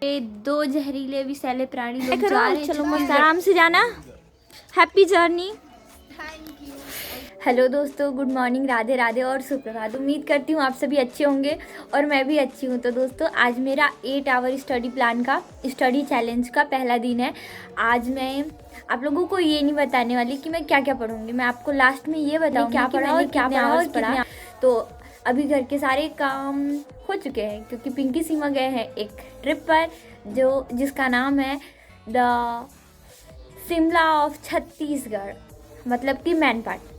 ये 2 जहरीले विषैले प्राणी लोग जा रहे हैं। चलो मस्त आराम से जाना। Happy journey. हेलो दोस्तों, गुड मॉर्निंग, राधे राधे और सुप्रभात। उम्मीद करती हूँ आप सभी अच्छे होंगे और मैं भी अच्छी हूँ। तो दोस्तों, आज मेरा 8 आवर स्टडी प्लान का स्टडी चैलेंज का पहला दिन है। आज मैं आप लोगों को ये नहीं बताने वाली कि मैं क्या क्या पढ़ूंगी, मैं आपको लास्ट में ये बताऊंगी क्या पढ़ा और क्या पढ़ा और पढ़ा। तो अभी घर के सारे काम हो चुके हैं क्योंकि पिंकी सीमा गए हैं एक ट्रिप पर जिसका नाम है द शिमला ऑफ छत्तीसगढ़, मतलब कि मैनपाट।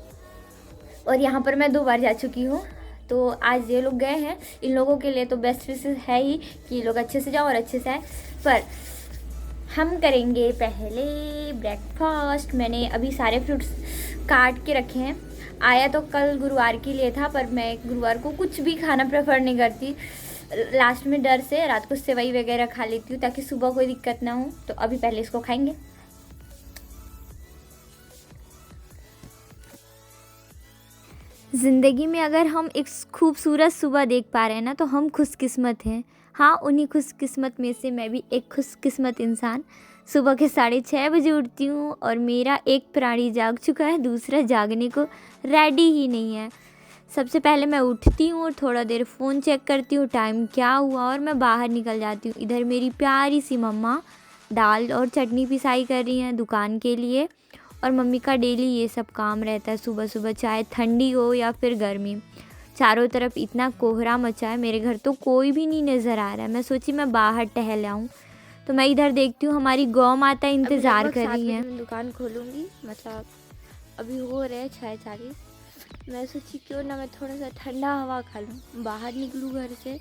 और यहाँ पर मैं 2 बार जा चुकी हूँ। तो आज ये लोग गए हैं, इन लोगों के लिए तो बेस्ट विशेस है ही कि ये लोग अच्छे से जाओ और अच्छे से आए। पर हम करेंगे पहले ब्रेकफास्ट। मैंने अभी सारे फ्रूट्स काट के रखे हैं। आया तो कल गुरुवार के लिए था, पर मैं गुरुवार को कुछ भी खाना प्रेफर नहीं करती। लास्ट में डर से रात को सेवई वगैरह खा लेती हूँ ताकि सुबह कोई दिक्कत ना हो। तो अभी पहले इसको खाएंगे। ज़िंदगी में अगर हम एक खूबसूरत सुबह देख पा रहे हैं ना, तो हम खुशकिस्मत हैं। हाँ, उन्हीं खुशकिस्मत में से मैं भी एक खुशकिस्मत इंसान। सुबह के 6:30 बजे उठती हूँ और मेरा एक प्राणी जाग चुका है, दूसरा जागने को रेडी ही नहीं है। सबसे पहले मैं उठती हूँ और थोड़ा देर फ़ोन चेक करती हूँ टाइम क्या हुआ और मैं बाहर निकल जाती हूँ। इधर मेरी प्यारी सी मम्मा दाल और चटनी पिसाई कर रही हैं दुकान के लिए। और मम्मी का डेली ये सब काम रहता है सुबह सुबह, चाहे ठंडी हो या फिर गर्मी। चारों तरफ इतना कोहरा मचा है, मेरे घर तो कोई भी नहीं नज़र आ रहा है। मैं सोची मैं बाहर टहल आऊँ, तो मैं इधर देखती हूँ हमारी गौ माता इंतज़ार कर रही हैं। मैं दुकान खोलूँगी, मतलब अभी हो रहे हैं 6:40। मैं सोची क्यों ना मैं थोड़ा सा ठंडा हवा खा लूँ, बाहर निकलूँ घर से।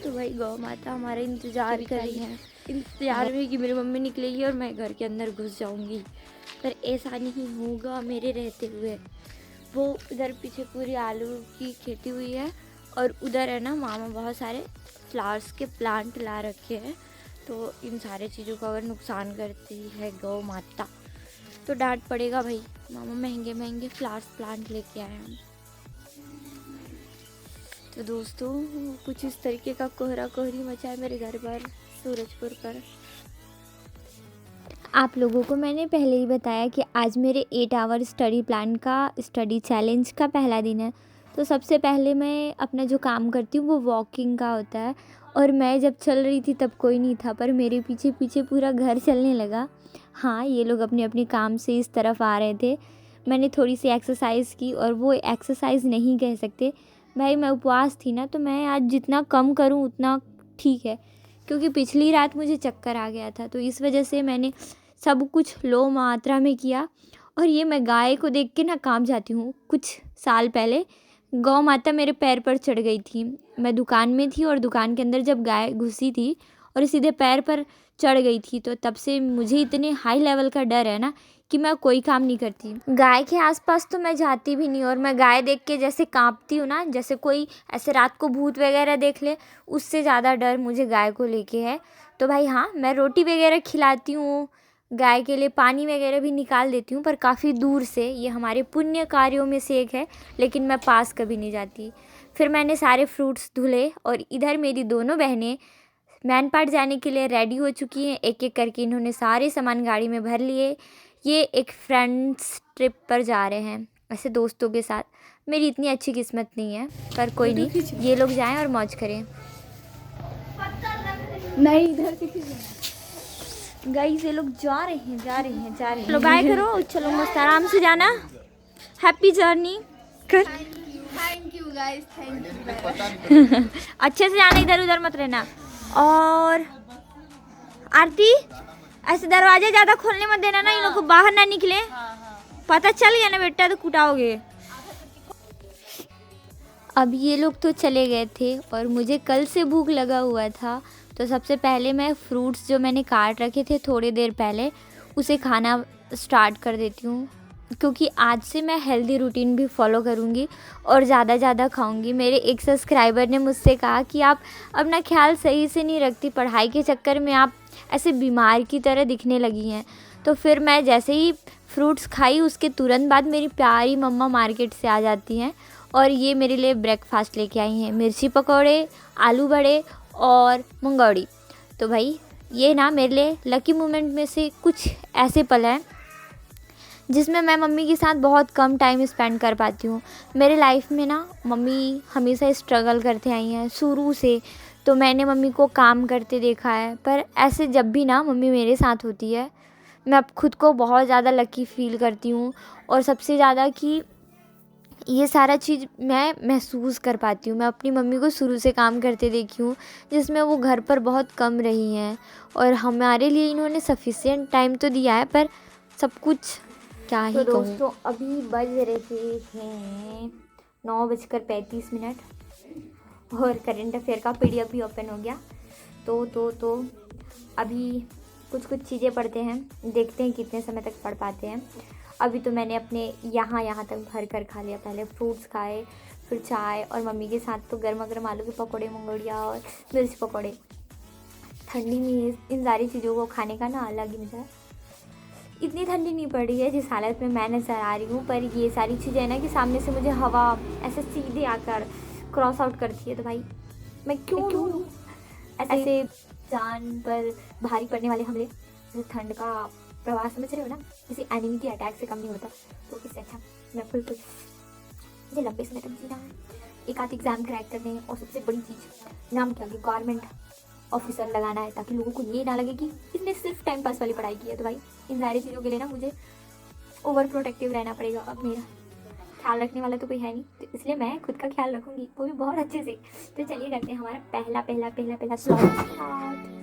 तो भाई गौ माता हमारा इंतज़ार कर रही है, इंतज़ार में कि मेरी मम्मी निकलेगी और मैं घर के अंदर घुस जाऊँगी। पर ऐसा नहीं होगा मेरे रहते हुए। वो उधर पीछे पूरी आलू की खेती हुई है और उधर है ना मामा बहुत सारे फ्लावर्स के प्लांट ला रखे हैं। तो इन सारे चीज़ों का अगर नुकसान करती है गौ माता तो डांट पड़ेगा भाई। मामा महंगे महंगे फ्लावर्स प्लांट लेके आए हैं। तो दोस्तों, कुछ इस तरीके का कोहरा कोहरी मचा है मेरे घर पर, सूरजपुर पर। आप लोगों को मैंने पहले ही बताया कि आज मेरे 8 आवर स्टडी प्लान का स्टडी चैलेंज का पहला दिन है। तो सबसे पहले मैं अपना जो काम करती हूँ वो वॉकिंग का होता है। और मैं जब चल रही थी तब कोई नहीं था, पर मेरे पीछे पीछे पूरा घर चलने लगा। हाँ, ये लोग अपने अपने काम से इस तरफ आ रहे थे। मैंने थोड़ी सी एक्सरसाइज़ की, और वो एक्सरसाइज नहीं कह सकते भाई, मैं उपवास थी ना, तो मैं आज जितना कम करूँ उतना ठीक है। क्योंकि पिछली रात मुझे चक्कर आ गया था, तो इस वजह से मैंने सब कुछ लो मात्रा में किया। और ये मैं गाय को देख के ना काम जाती हूँ। कुछ साल पहले गौ माता मेरे पैर पर चढ़ गई थी। मैं दुकान में थी और दुकान के अंदर जब गाय घुसी थी और सीधे पैर पर चढ़ गई थी, तो तब से मुझे इतने हाई लेवल का डर है ना कि मैं कोई काम नहीं करती। गाय के आसपास तो मैं जाती भी नहीं। और मैं गाय देख के जैसे कांपती हूँ ना, जैसे कोई ऐसे रात को भूत वगैरह देख ले, उससे ज़्यादा डर मुझे गाय को लेके है। तो भाई हाँ, मैं रोटी वगैरह खिलाती हूँ, गाय के लिए पानी वगैरह भी निकाल देती हूँ, पर काफ़ी दूर से। ये हमारे पुण्य कार्यों में से एक है, लेकिन मैं पास कभी नहीं जाती। फिर मैंने सारे फ्रूट्स धुले और इधर मेरी दोनों बहनें मैनपाट जाने के लिए रेडी हो चुकी हैं। एक एक करके इन्होंने सारे सामान गाड़ी में भर लिए। ये एक फ्रेंड्स ट्रिप पर जा रहे हैं, ऐसे दोस्तों के साथ। मेरी इतनी अच्छी किस्मत नहीं है, पर कोई नहीं, ये लोग जाएं और मौज करें। नहीं, इधर से गाइस, ये लोग जा रहे हैं। चलो बाय करो, चलो मस्त आराम से जाना। हैप्पी जर्नी कर। Thank you guys, thank you. अच्छे से जाना, इधर उधर मत रहना। और आरती, ऐसे दरवाजा ज़्यादा खोलने मत देना ना, इन लोग को बाहर ना निकले। पता चल गया ना बेटा, तो कुटाओगे। अब ये लोग तो चले गए थे और मुझे कल से भूख लगा हुआ था। तो सबसे पहले मैं फ्रूट्स जो मैंने काट रखे थे थोड़ी देर पहले, उसे खाना स्टार्ट कर देती हूँ। क्योंकि आज से मैं हेल्दी रूटीन भी फॉलो करूँगी और ज़्यादा खाऊँगी। मेरे एक सब्सक्राइबर ने मुझसे कहा कि आप अपना ख्याल सही से नहीं रखती, पढ़ाई के चक्कर में आप ऐसे बीमार की तरह दिखने लगी हैं। तो फिर मैं जैसे ही फ्रूट्स खाई, उसके तुरंत बाद मेरी प्यारी मम्मा मार्केट से आ जाती हैं और ये मेरे लिए ब्रेकफास्ट लेके आई हैं, मिर्ची पकौड़े, आलू बड़े और मुंगौड़ी। तो भाई ये ना मेरे लिए लकी मोमेंट में से कुछ ऐसे पल हैं जिसमें मैं मम्मी के साथ बहुत कम टाइम स्पेंड कर पाती हूँ। मेरे लाइफ में ना मम्मी हमेशा स्ट्रगल करते आई हैं शुरू से, तो मैंने मम्मी को काम करते देखा है। पर ऐसे जब भी ना मम्मी मेरे साथ होती है, मैं अब खुद को बहुत ज़्यादा लकी फ़ील करती हूँ। और सबसे ज़्यादा कि ये सारा चीज़ मैं महसूस कर पाती हूँ। मैं अपनी मम्मी को शुरू से काम करते देखी हूँ, जिसमें वो घर पर बहुत कम रही हैं और हमारे लिए इन्होंने सफिशिएंट टाइम तो दिया है, पर सब कुछ क्या ही कहूँ। दोस्तों अभी बज रहे हैं 9:35 और करंट अफेयर का PDF भी ओपन हो गया। तो अभी कुछ चीज़ें पढ़ते हैं, देखते हैं कितने समय तक पढ़ पाते हैं। अभी तो मैंने अपने यहाँ तक भर कर खा लिया। पहले फ्रूट्स खाए, फिर चाय, और मम्मी के साथ तो गर्मा गर्म आलू के पकौड़े, मंगोड़िया और मिर्च पकौड़े। ठंडी में इन सारी चीज़ों को खाने का ना अलग ही मज़ा है। इतनी ठंडी नहीं पड़ रही है जिस हालत में मैं नज़र आ रही हूँ, पर ये सारी चीज़ें ना कि सामने से मुझे हवा ऐसे सीधे आकर क्रॉस आउट करती है, तो भाई मैं क्यों ऐसे जान पर भारी पड़ने वाले हमले, जैसे ठंड का प्रवाह समझ रहे हो ना, किसी एनिमी की अटैक से कम नहीं होता। तो इससे अच्छा मैं फुल मुझे लंबे समय तक जीना है, एक आध एग्ज़ाम क्रैक करने हैं, और सबसे बड़ी चीज़ नाम क्या, गवर्नमेंट ऑफिसर लगाना है, ताकि लोगों को ये ना लगे कि इसने सिर्फ टाइम पास वाली पढ़ाई की है। तो भाई इन सारी चीज़ों के लिए ना मुझे ओवर प्रोटेक्टिव रहना पड़ेगा। अब मेरा ख्याल रखने वाला तो कोई है नहीं, तो इसलिए मैं खुद का ख्याल रखूँगी, वो भी बहुत अच्छे से। तो चलिए करते हैं हमारा पहला स्लॉट।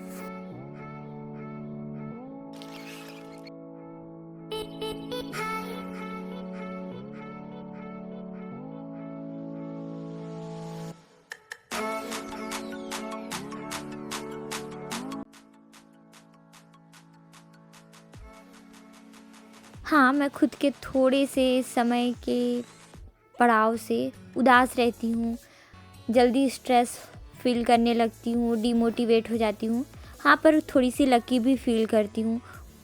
हाँ, मैं खुद के थोड़े से समय के पड़ाव से उदास रहती हूँ, जल्दी स्ट्रेस फील करने लगती हूँ, डिमोटिवेट हो जाती हूँ। हाँ, पर थोड़ी सी लकी भी फील करती हूँ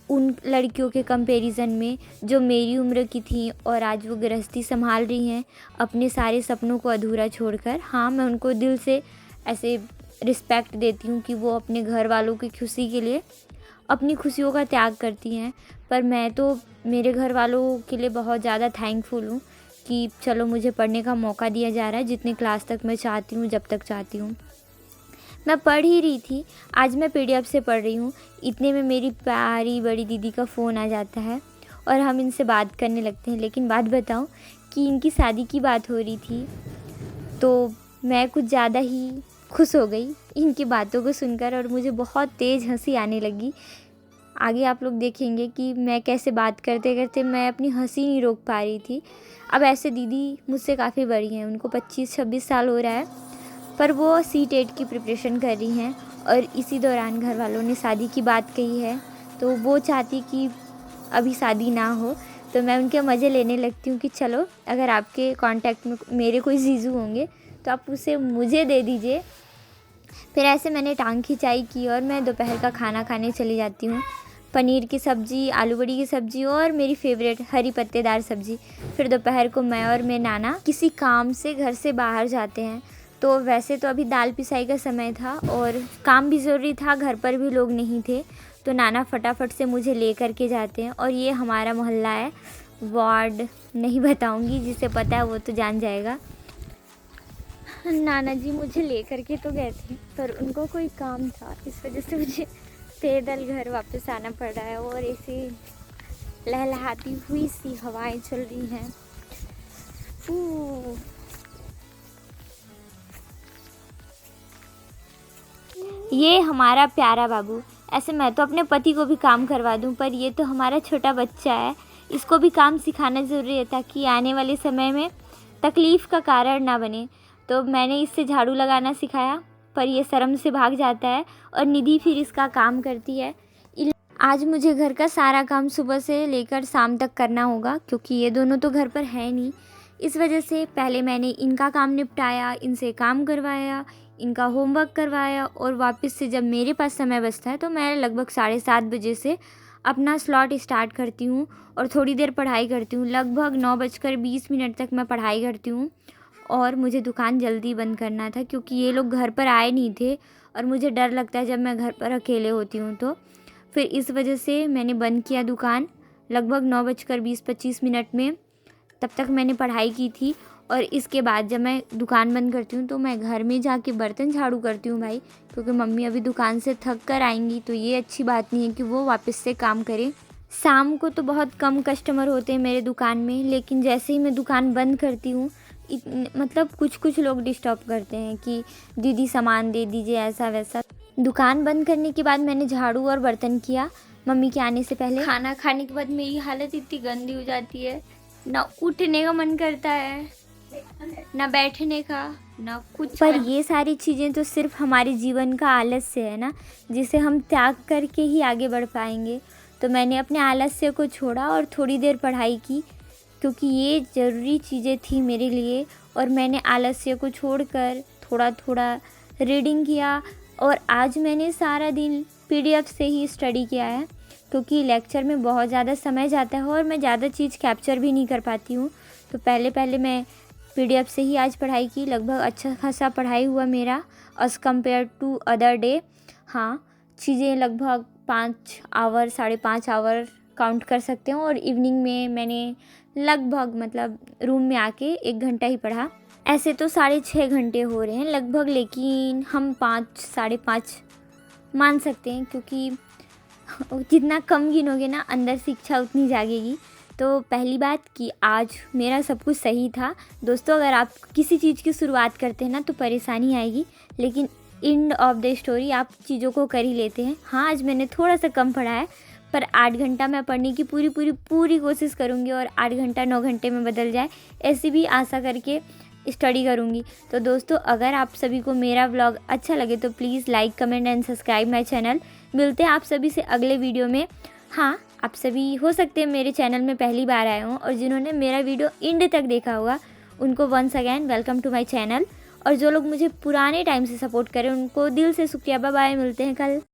उन लड़कियों के कंपैरिजन में जो मेरी उम्र की थी और आज वो गृहस्थी संभाल रही हैं अपने सारे सपनों को अधूरा छोड़कर। हाँ, मैं उनको दिल से ऐसे रिस्पेक्ट देती हूँ कि वो अपने घर वालों की खुशी के लिए अपनी खुशियों का त्याग करती हैं। पर मैं तो मेरे घर वालों के लिए बहुत ज़्यादा थैंकफुल हूँ कि चलो मुझे पढ़ने का मौका दिया जा रहा है, जितनी क्लास तक मैं चाहती हूँ, जब तक चाहती हूँ। मैं पढ़ ही रही थी, आज मैं PDF से पढ़ रही हूँ, इतने में मेरी प्यारी बड़ी दीदी का फ़ोन आ जाता है और हम इनसे बात करने लगते हैं। लेकिन बात बताऊँ कि इनकी शादी की बात हो रही थी, तो मैं कुछ ज़्यादा ही खुश हो गई इनकी बातों को सुनकर, और मुझे बहुत तेज़ हंसी आने लगी। आगे आप लोग देखेंगे कि मैं कैसे बात करते करते मैं अपनी हंसी नहीं रोक पा रही थी। अब ऐसे दीदी मुझसे काफ़ी बड़ी हैं, उनको 25-26 साल हो रहा है, पर वो CTET की प्रिपरेशन कर रही हैं, और इसी दौरान घर वालों ने शादी की बात कही है। तो वो चाहती कि अभी शादी ना हो, तो मैं उनके मज़े लेने लगती हूँ कि चलो अगर आपके कांटेक्ट में मेरे कोई जीजू होंगे तो आप उसे मुझे दे दीजिए। फिर ऐसे मैंने टांग खिंचाई की और मैं दोपहर का खाना खाने चली जाती हूँ। पनीर की सब्ज़ी, आलू बड़ी की सब्ज़ी और मेरी फेवरेट हरी पत्तेदार सब्ज़ी। फिर दोपहर को मैं और मेरे नाना किसी काम से घर से बाहर जाते हैं। तो वैसे तो अभी दाल पिसाई का समय था और काम भी ज़रूरी था, घर पर भी लोग नहीं थे, तो नाना फटाफट से मुझे ले कर के जाते हैं। और ये हमारा मोहल्ला है, वार्ड नहीं बताऊंगी, जिसे पता है वो तो जान जाएगा। नाना जी मुझे ले कर के तो गए थे, पर उनको कोई काम था, इस वजह से मुझे पैदल घर वापस आना पड़ रहा है। और ऐसी लहलहाती हुई सी हवाएं चल रही हैं। ये हमारा प्यारा बाबू। ऐसे मैं तो अपने पति को भी काम करवा दूं, पर ये तो हमारा छोटा बच्चा है, इसको भी काम सिखाना ज़रूरी है ताकि आने वाले समय में तकलीफ़ का कारण ना बने। तो मैंने इससे झाड़ू लगाना सिखाया, पर ये शर्म से भाग जाता है और निधि फिर इसका काम करती है। आज मुझे घर का सारा काम सुबह से लेकर शाम तक करना होगा, क्योंकि ये दोनों तो घर पर है नहीं। इस वजह से पहले मैंने इनका काम निपटाया, इनसे काम करवाया, इनका होमवर्क करवाया, और वापस से जब मेरे पास समय बचता है तो मैं लगभग 7:30 बजे से अपना स्लॉट स्टार्ट करती हूँ और थोड़ी देर पढ़ाई करती हूँ। लगभग 9:20 तक मैं पढ़ाई करती हूँ। और मुझे दुकान जल्दी बंद करना था क्योंकि ये लोग घर पर आए नहीं थे और मुझे डर लगता है जब मैं घर पर अकेले होती हूँ तो। फिर इस वजह से मैंने बंद किया दुकान लगभग 9:20-25 में। तब तक मैंने पढ़ाई की थी और इसके बाद जब मैं दुकान बंद करती हूँ तो मैं घर में जाके बर्तन झाड़ू करती हूँ भाई, क्योंकि मम्मी अभी दुकान से थक कर आएंगी तो ये अच्छी बात नहीं है कि वो वापस से काम करें। शाम को तो बहुत कम कस्टमर होते हैं मेरे दुकान में, लेकिन जैसे ही मैं दुकान बंद करती हूँ मतलब कुछ लोग डिस्टर्ब करते हैं कि दीदी सामान दे दीजिए ऐसा वैसा। दुकान बंद करने के बाद मैंने झाड़ू और बर्तन किया मम्मी के आने से पहले। खाना खाने के बाद मेरी हालत इतनी गंदी हो जाती है, ना उठने का मन करता है ना बैठने का ना कुछ। पर ये सारी चीज़ें तो सिर्फ हमारे जीवन का आलस्य है ना, जिसे हम त्याग करके ही आगे बढ़ पाएंगे। तो मैंने अपने आलस्य को छोड़ा और थोड़ी देर पढ़ाई की, क्योंकि ये ज़रूरी चीज़ें थी मेरे लिए। और मैंने आलस्य को छोड़कर थोड़ा थोड़ा रीडिंग किया और आज मैंने सारा दिन PDF से ही स्टडी किया है, क्योंकि लेक्चर में बहुत ज़्यादा समय जाता है और मैं ज़्यादा चीज़ कैप्चर भी नहीं कर पाती हूँ। तो पहले मैं PDF से ही आज पढ़ाई की। लगभग अच्छा खासा पढ़ाई हुआ मेरा as compare to other day. हाँ, चीज़ें लगभग 5 आवर 5.5 आवर काउंट कर सकते हो। और इवनिंग में मैंने लगभग मतलब रूम में आके 1 घंटा ही पढ़ा। ऐसे तो 6.5 घंटे हो रहे हैं लगभग, लेकिन हम 5-5.5 मान सकते हैं, क्योंकि जितना कम गिनोगे ना अंदर से इच्छा उतनी जागेगी। तो पहली बात कि आज मेरा सब कुछ सही था। दोस्तों, अगर आप किसी चीज़ की शुरुआत करते हैं ना तो परेशानी आएगी, लेकिन एंड ऑफ द स्टोरी आप चीज़ों को कर ही लेते हैं। हाँ, आज मैंने थोड़ा सा कम पढ़ा है, पर 8 घंटा मैं पढ़ने की पूरी कोशिश करूँगी और 8 घंटा 9 घंटे में बदल जाए, ऐसी भी आशा करके स्टडी करूँगी। तो दोस्तों, अगर आप सभी को मेरा व्लॉग अच्छा लगे तो please like comment and subscribe my channel. मिलते हैं आप सभी से अगले वीडियो में। हाँ, आप सभी हो सकते हैं मेरे चैनल में पहली बार आए हों, और जिन्होंने मेरा वीडियो एंड तक देखा होगा उनको once again welcome to my channel. और जो लोग मुझे पुराने टाइम से सपोर्ट करें उनको दिल से शुक्रिया। बाय बाय, मिलते हैं कल।